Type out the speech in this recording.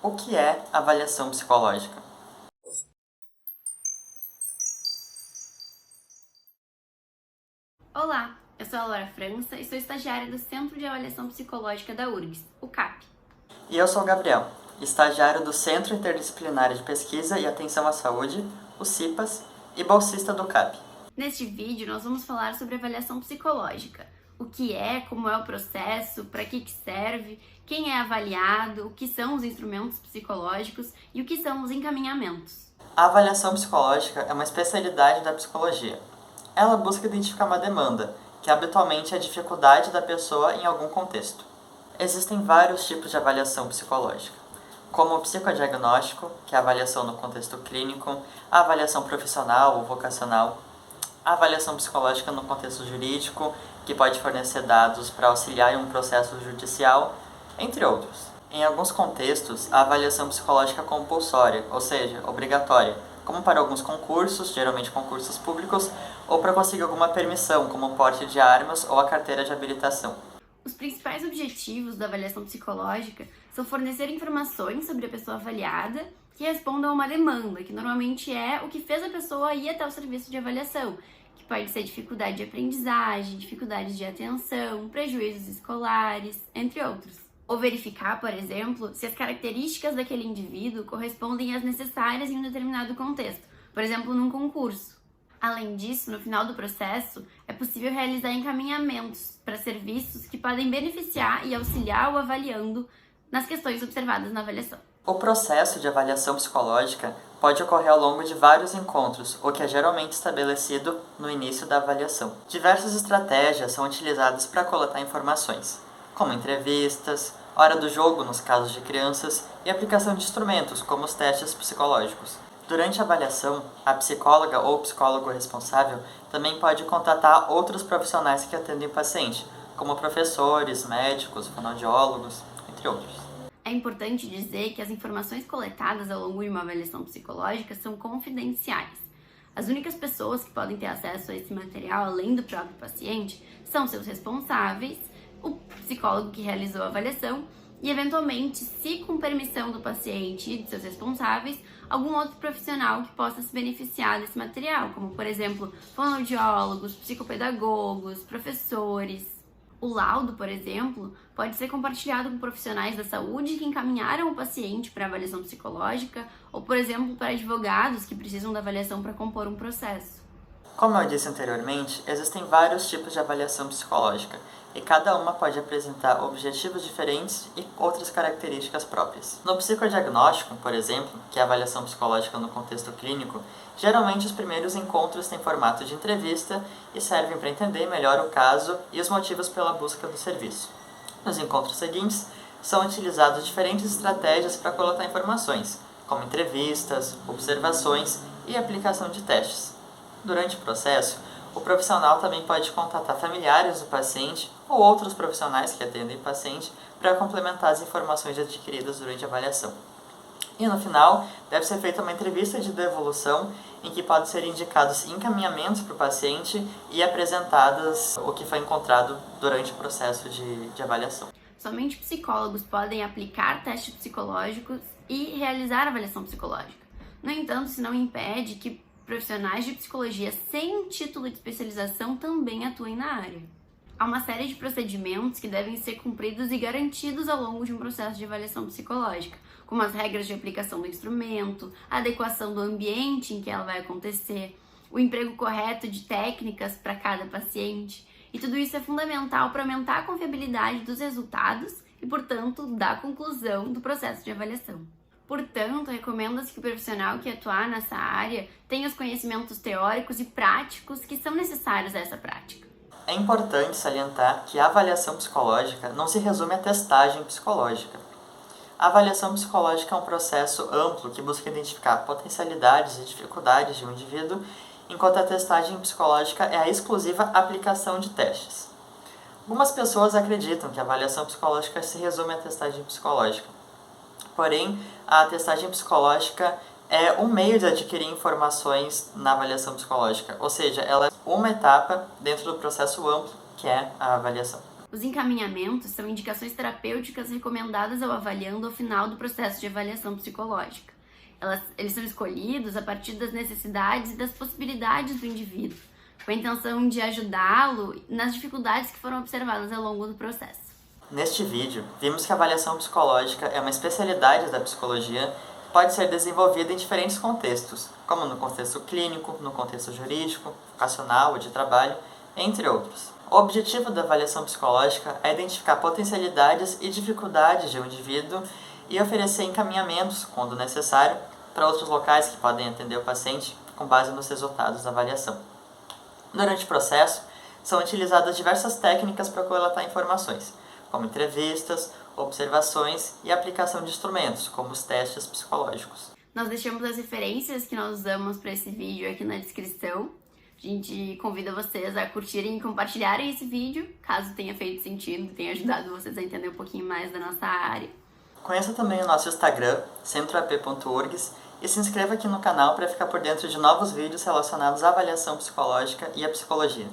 O que é avaliação psicológica? Olá, eu sou a Laura França e sou estagiária do Centro de Avaliação Psicológica da URGS, o CAP. E eu sou o Gabriel, estagiário do Centro Interdisciplinar de Pesquisa e Atenção à Saúde, o CIPAS, e bolsista do CAP. Neste vídeo, nós vamos falar sobre avaliação psicológica. O que é, como é o processo, para que serve, quem é avaliado, o que são os instrumentos psicológicos e o que são os encaminhamentos. A avaliação psicológica é uma especialidade da psicologia. Ela busca identificar uma demanda, que habitualmente é a dificuldade da pessoa em algum contexto. Existem vários tipos de avaliação psicológica, como o psicodiagnóstico, que é a avaliação no contexto clínico, a avaliação profissional ou vocacional, a avaliação psicológica no contexto jurídico, que pode fornecer dados para auxiliar em um processo judicial, entre outros. Em alguns contextos, a avaliação psicológica é compulsória, ou seja, obrigatória, como para alguns concursos, geralmente concursos públicos, ou para conseguir alguma permissão, como o porte de armas ou a carteira de habilitação. Os principais objetivos da avaliação psicológica são fornecer informações sobre a pessoa avaliada que respondam a uma demanda, que normalmente é o que fez a pessoa ir até o serviço de avaliação, que pode ser dificuldade de aprendizagem, dificuldades de atenção, prejuízos escolares, entre outros. Ou verificar, por exemplo, se as características daquele indivíduo correspondem às necessárias em um determinado contexto, por exemplo, num concurso. Além disso, no final do processo, é possível realizar encaminhamentos para serviços que podem beneficiar e auxiliar o avaliando nas questões observadas na avaliação. O processo de avaliação psicológica pode ocorrer ao longo de vários encontros, o que é geralmente estabelecido no início da avaliação. Diversas estratégias são utilizadas para coletar informações, como entrevistas, hora do jogo nos casos de crianças e aplicação de instrumentos, como os testes psicológicos. Durante a avaliação, a psicóloga ou psicólogo responsável também pode contatar outros profissionais que atendem o paciente, como professores, médicos, fonoaudiólogos, entre outros. É importante dizer que as informações coletadas ao longo de uma avaliação psicológica são confidenciais. As únicas pessoas que podem ter acesso a esse material, além do próprio paciente, são seus responsáveis, o psicólogo que realizou a avaliação e, eventualmente, se com permissão do paciente e de seus responsáveis, algum outro profissional que possa se beneficiar desse material, como, por exemplo, fonoaudiólogos, psicopedagogos, professores. O laudo, por exemplo, pode ser compartilhado com profissionais da saúde que encaminharam o paciente para avaliação psicológica ou, por exemplo, para advogados que precisam da avaliação para compor um processo. Como eu disse anteriormente, existem vários tipos de avaliação psicológica e cada uma pode apresentar objetivos diferentes e outras características próprias. No psicodiagnóstico, por exemplo, que é a avaliação psicológica no contexto clínico, geralmente os primeiros encontros têm formato de entrevista e servem para entender melhor o caso e os motivos pela busca do serviço. Nos encontros seguintes, são utilizadas diferentes estratégias para coletar informações, como entrevistas, observações e aplicação de testes. Durante o processo, o profissional também pode contatar familiares do paciente ou outros profissionais que atendem o paciente para complementar as informações adquiridas durante a avaliação. E no final, deve ser feita uma entrevista de devolução em que podem ser indicados encaminhamentos para o paciente e apresentadas o que foi encontrado durante o processo de avaliação. Somente psicólogos podem aplicar testes psicológicos e realizar avaliação psicológica. No entanto, isso não impede que profissionais de psicologia sem título de especialização também atuem na área. Há uma série de procedimentos que devem ser cumpridos e garantidos ao longo de um processo de avaliação psicológica, como as regras de aplicação do instrumento, a adequação do ambiente em que ela vai acontecer, o emprego correto de técnicas para cada paciente. E tudo isso é fundamental para aumentar a confiabilidade dos resultados e, portanto, da conclusão do processo de avaliação. Portanto, recomenda-se que o profissional que atuar nessa área tenha os conhecimentos teóricos e práticos que são necessários a essa prática. É importante salientar que a avaliação psicológica não se resume à testagem psicológica. A avaliação psicológica é um processo amplo que busca identificar potencialidades e dificuldades de um indivíduo, enquanto a testagem psicológica é a exclusiva aplicação de testes. Algumas pessoas acreditam que a avaliação psicológica se resume à testagem psicológica. Porém, a testagem psicológica é um meio de adquirir informações na avaliação psicológica, ou seja, ela é uma etapa dentro do processo amplo que é a avaliação. Os encaminhamentos são indicações terapêuticas recomendadas ao avaliando ao final do processo de avaliação psicológica. Eles são escolhidos a partir das necessidades e das possibilidades do indivíduo, com a intenção de ajudá-lo nas dificuldades que foram observadas ao longo do processo. Neste vídeo, vimos que a avaliação psicológica é uma especialidade da psicologia que pode ser desenvolvida em diferentes contextos, como no contexto clínico, no contexto jurídico, vocacional ou de trabalho, entre outros. O objetivo da avaliação psicológica é identificar potencialidades e dificuldades de um indivíduo e oferecer encaminhamentos, quando necessário, para outros locais que podem atender o paciente com base nos resultados da avaliação. Durante o processo, são utilizadas diversas técnicas para coletar informações, como entrevistas, observações e aplicação de instrumentos, como os testes psicológicos. Nós deixamos as referências que nós usamos para esse vídeo aqui na descrição. A gente convida vocês a curtirem e compartilharem esse vídeo, caso tenha feito sentido e tenha ajudado vocês a entender um pouquinho mais da nossa área. Conheça também o nosso Instagram, centroap.orgs, e se inscreva aqui no canal para ficar por dentro de novos vídeos relacionados à avaliação psicológica e à psicologia.